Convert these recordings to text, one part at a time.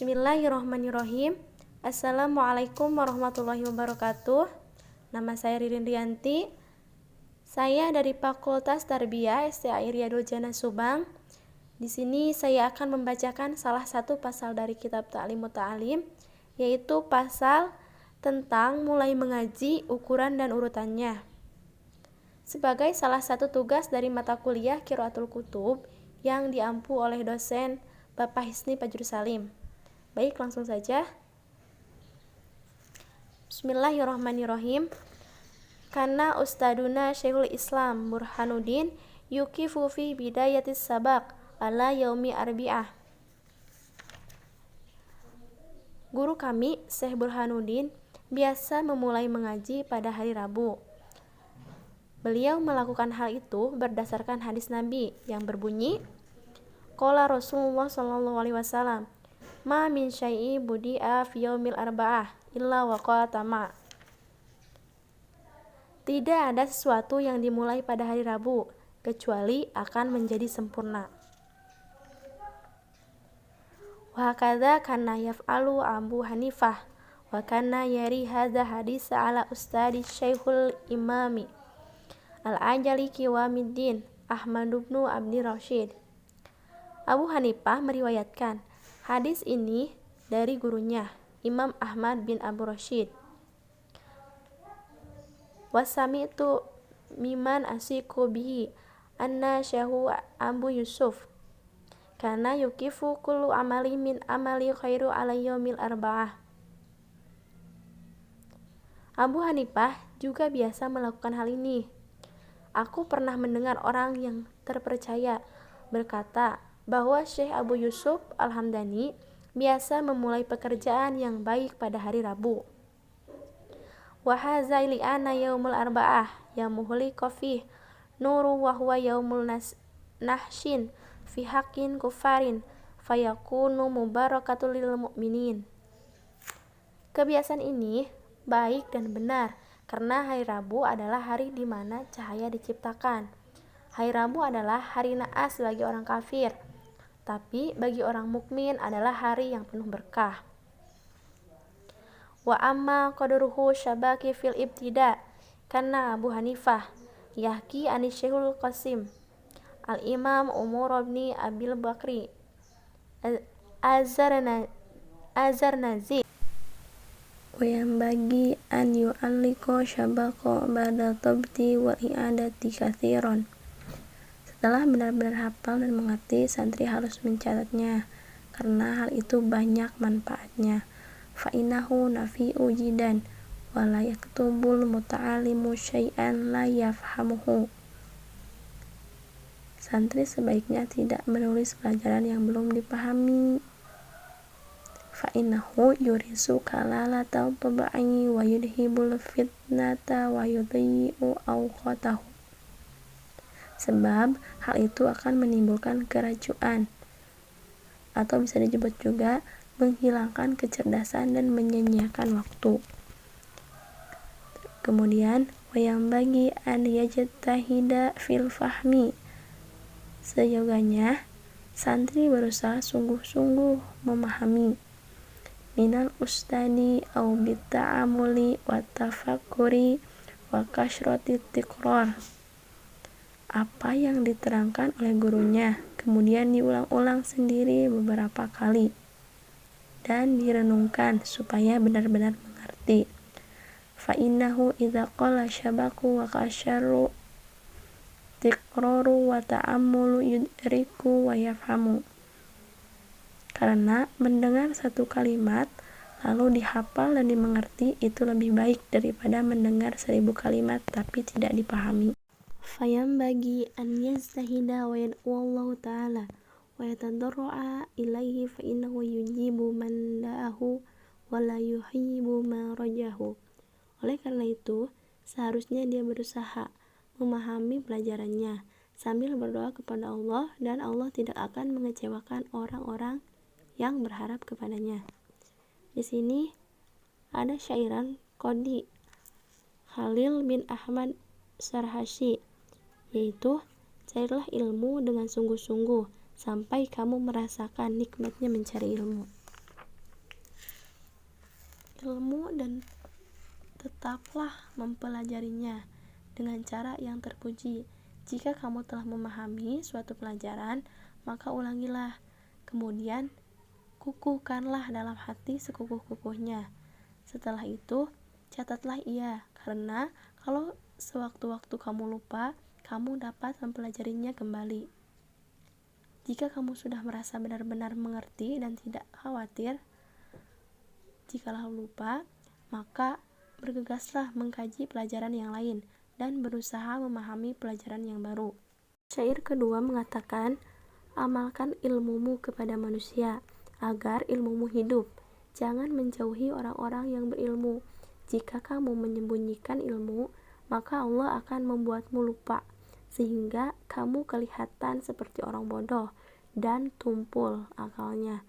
Bismillahirrahmanirrahim. Assalamualaikum warahmatullahi wabarakatuh. Nama saya Ririn Rianti. Saya dari Fakultas Tarbiyah STAI Riyadul Jannah Subang. Di sini saya akan membacakan salah satu pasal dari kitab Ta'lim Muta'alim, yaitu pasal tentang mulai mengaji, ukuran dan urutannya. Sebagai salah satu tugas dari mata kuliah Qiraatul Kutub yang diampu oleh dosen Bapak Hisni Fajrusalim. Baik, langsung saja. Bismillahirrahmanirrahim. Karena Ustaduna Syekhul Islam Burhanuddin yukifu fi bidayatis sabaq ala yaumi arbi'ah. Guru kami, Syekh Burhanuddin, biasa memulai mengaji pada hari Rabu. Beliau melakukan hal itu berdasarkan hadis Nabi yang berbunyi, Qala Rasulullah sallallahu alaihi wasallam, ma min syai'i budi'a fi yaumil arba'ah illa waqa'a tama. Tidak ada sesuatu yang dimulai pada hari Rabu kecuali akan menjadi sempurna. Wa hakadha kana yaf'alu Abu Hanifah wa kana yari hadza hadis ala ustadi Syekhul Imami Al-Ajali Qiwamuddin Ahmad bin Abdi Rasyid. Abu Hanifah meriwayatkan hadis ini dari gurunya, Imam Ahmad bin Abu Rasyid. Wasami'tu miman asiku bihi anna syahu Abu Yusuf karena yukifu kullu amali min amali khairu ala yaumil arba'ah. Abu Hanifah juga biasa melakukan hal ini. Aku pernah mendengar orang yang terpercaya berkata bahwa Syekh Abu Yusuf Al-Hamdani biasa memulai pekerjaan yang baik pada hari Rabu. Wa hadza li'anna yaumul arba'ah yamuhli qafih nuru wa huwa yaumul nahshin fi haqqin kufarin fayakunu mubarakatul lil mu'minin. Kebiasaan ini baik dan benar karena hari Rabu adalah hari di mana cahaya diciptakan. Hari Rabu adalah hari naas bagi orang kafir, tapi bagi orang mukmin adalah hari yang penuh berkah. Wa amma qadruhu syabaki fil ibtida karena Abu Hanifah yahki ani Syekhul Qasim Al-Imam Umar bin Abil Bakri Azarnazi wa yanbaghi an yu'alliqa syabaqo ba'da tabti wal i'adati katsiran. Setelah benar-benar hafal dan mengerti, santri harus mencatatnya karena hal itu banyak manfaatnya. Fa'inahu nafi'u jidan wa la yaktubul muta'alimu syai'an la yafhamuhu. Santri sebaiknya tidak menulis pelajaran yang belum dipahami. Fa'inahu yurisu kalalata taba'i wa yudhibul fitnata wa yudhi'u awqatahu. Sebab hal itu akan menimbulkan keracuan atau bisa disebut juga menghilangkan kecerdasan dan menyia-nyiakan waktu. Kemudian wayang bagi an yajtahida fil fahmi. Seyoganya santri berusaha sungguh-sungguh memahami minal ustadi au bitta'amuli wa tafakkuri wa kasyrati tiqrar, apa yang diterangkan oleh gurunya, kemudian diulang-ulang sendiri beberapa kali dan direnungkan supaya benar-benar mengerti. Fa innahu idza qala syabaku wa kasyaru tiqraru wa ta'ammulu yudriku wa yafhamu. Karena mendengar satu kalimat lalu dihafal dan dimengerti itu lebih baik daripada mendengar 1000 kalimat tapi tidak dipahami. Fayam bagi an yastahida wa yad'uallahu ta'ala wa yatadarra'a ilaihi fa innahu yujibu man da'ahu wa la yuhibbu ma rajahu. Oleh karena itu, seharusnya dia berusaha memahami pelajarannya sambil berdoa kepada Allah dan Allah tidak akan mengecewakan orang-orang yang berharap kepadanya. Di sini ada syairan Qadi Khalil bin Ahmad Sarhashi, yaitu carilah ilmu dengan sungguh-sungguh sampai kamu merasakan nikmatnya mencari ilmu. Tetaplah mempelajarinya dengan cara yang terpuji. Jika kamu telah memahami suatu pelajaran, maka ulangilah. Kemudian, kukuhkanlah dalam hati sekukuh-kukuhnya. Setelah itu, catatlah ia, karena kalau sewaktu-waktu kamu lupa, kamu dapat mempelajarinya kembali. Jika kamu sudah merasa benar-benar mengerti dan tidak khawatir jikalau lupa, maka bergegaslah mengkaji pelajaran yang lain dan berusaha memahami pelajaran yang baru. Syair kedua mengatakan, amalkan ilmumu kepada manusia, agar ilmumu hidup. Jangan menjauhi orang-orang yang berilmu. Jika kamu menyembunyikan ilmu, maka Allah akan membuatmu lupa, sehingga kamu kelihatan seperti orang bodoh dan tumpul akalnya.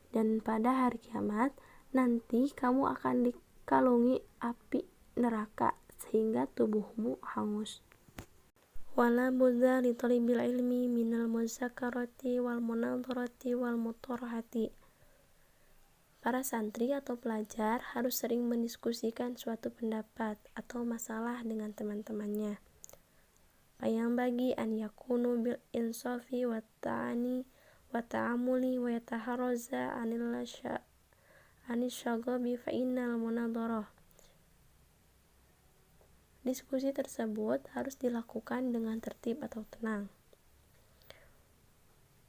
Dan pada hari kiamat, nanti kamu akan dikalungi api neraka, sehingga tubuhmu hangus. Wala budza li talibil ilmi minal muzakarati wal munadharati wal mutorahati. Para santri atau pelajar harus sering mendiskusikan suatu pendapat atau masalah dengan teman-temannya. Yang bagi an yakunu bil insafi wa ta'ani wa ta'amuli wa yataharraza anis syagabi fa innal munadharah. Diskusi tersebut harus dilakukan dengan tertib atau tenang.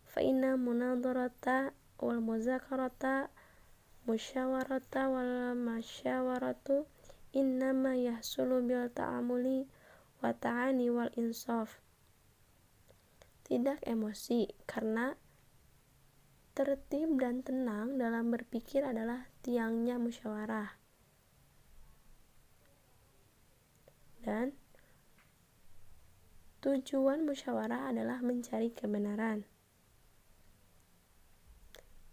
Fa inna munadharata wal muzakarata musyawarata wal masyawaratu innama yahsulu bil ta'amuli wa ta'ani wal insaf. Tidak emosi, karena tertib dan tenang dalam berpikir adalah tiangnya musyawarah. Dan tujuan musyawarah adalah mencari kebenaran.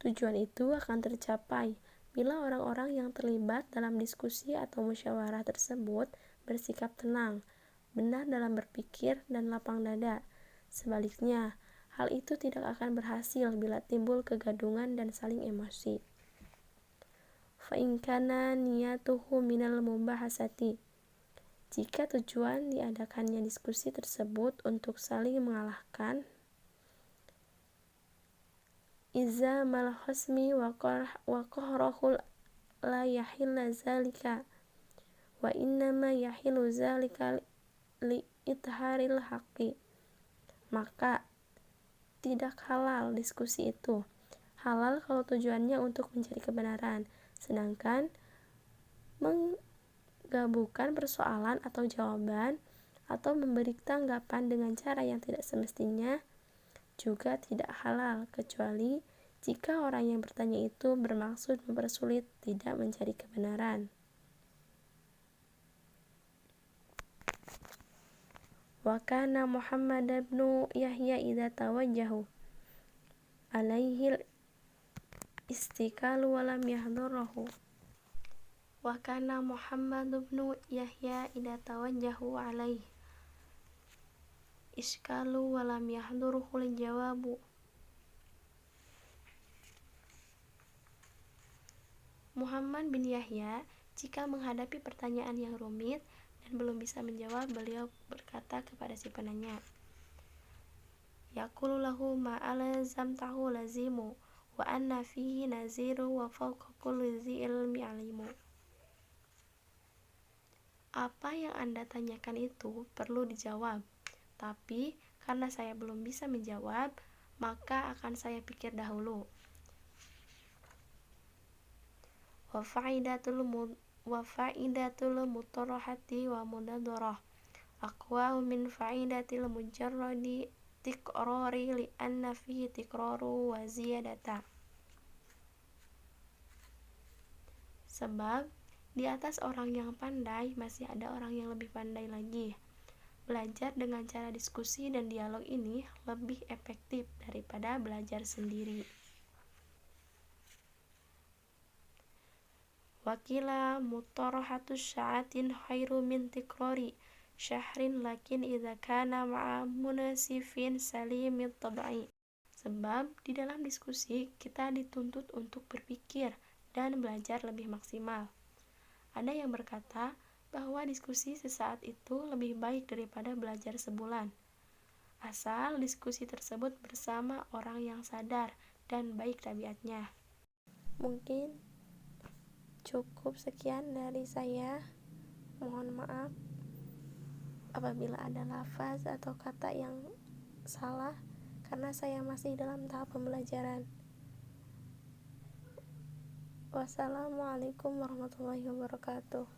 Tujuan itu akan tercapai bila orang-orang yang terlibat dalam diskusi atau musyawarah tersebut bersikap tenang, benar dalam berpikir, dan lapang dada. Sebaliknya, hal itu tidak akan berhasil bila timbul kegaduhan dan saling emosi. Fa in kana niyatuhu minal mubahasati. Jika tujuan diadakannya diskusi tersebut untuk saling mengalahkan, iza mal khasmi wa qahrahu la yahilla zalika wa innama yahillu zalika li itharil haqqi. Maka tidak halal diskusi itu. Halal kalau tujuannya untuk mencari kebenaran, sedangkan menggabungkan persoalan atau jawaban atau memberi tanggapan dengan cara yang tidak semestinya juga tidak halal, kecuali jika orang yang bertanya itu bermaksud mempersulit, tidak mencari kebenaran. Wa kana Muhammad bin Yahya idza tawajjahu alaihi istikalu wa lam yahdurahu. Wa kana Muhammad bin Yahya idza tawajjahu alaihi iskalu walam yahduruhul jawabu. Muhammad bin Yahya, jika menghadapi pertanyaan yang rumit dan belum bisa menjawab, beliau berkata kepada si penanya, yaqulu lahu ma alzamtahu lazimu wa anna fihi naziru wa fawqa kulli dzi ilmi alimu. Apa yang Anda tanyakan itu perlu dijawab, tapi karena saya belum bisa menjawab, maka akan saya pikir dahulu. Wa fa'idatul mutarahati wa munadharah aqwa min fa'idatil mujarradi tikrari li anna fihi tikraru wa ziyadata. Sebab di atas orang yang pandai masih ada orang yang lebih pandai lagi. Belajar dengan cara diskusi dan dialog ini lebih efektif daripada belajar sendiri. Wakila mutarahatus sya'atin khairu min tikrari syahrin lakin idza kana ma'a munasifin salimit tab'i. Sebab di dalam diskusi kita dituntut untuk berpikir dan belajar lebih maksimal. Ada yang berkata, bahwa diskusi sesaat itu lebih baik daripada belajar sebulan, asal diskusi tersebut bersama orang yang sadar dan baik tabiatnya. Mungkin cukup sekian dari saya. Mohon maaf apabila ada lafaz atau kata yang salah, karena saya masih dalam tahap pembelajaran. Wassalamualaikum warahmatullahi wabarakatuh.